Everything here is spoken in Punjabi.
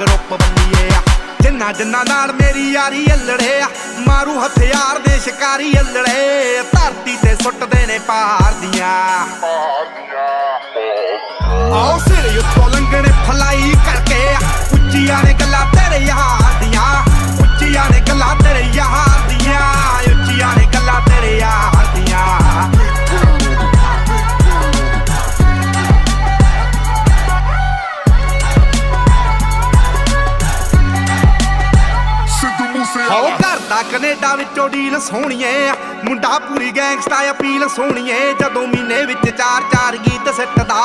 ਗਰੁੱਪ ਬੰਨੀਏ ਆ ਜਿੰਨਾ ਜਿੰਨਾ ਨਾਲ ਮੇਰੀ ਯਾਰੀ ਅਲੜੇ ਆ ਮਾਰੂ ਹਥਿਆਰ ਦੇ ਸ਼ਿਕਾਰੀ ਅਲੜੇ ਧਰਤੀ ਤੇ ਸੁੱਟਦੇ ਨੇ ਪਹਾੜ ਦੀਆਂ ਆਓ ਸਿਰ ਉੱਤੋਂ ਲੰਘਣੇ ਫਲਾਈ ਕਰਕੇ ਉੱਚੀਆਂ ਨੇ ਗੱਲਾਂ ਤੇਰੇ ਯਾਰ ਦੀਆਂ ਉੱਚੀਆਂ ਨੇ ਗੱਲਾਂ ਤੇਰੇ ਯਾਰ ਦੀਆਂ ਉੱਚੀਆਂ ਨੇ ਗੱਲਾਂ ਤੇਰੇ ਯਾਰ ਦੀਆਂ ਹੋ ਕਰਦਾ ਕੈਨੇਡਾ ਵਿੱਚੋਂ ਡੀਲ ਸੋਹਣੀਏ ਮੁੰਡਾ ਪੂਰੀ ਗੈਂਗਸਟਾ ਅਪੀਲ ਸੋਹਣੀਏ ਜਦੋਂ ਮਹੀਨੇ ਵਿੱਚ 4-4 ਗੀਤ ਸਿੱਟਦਾ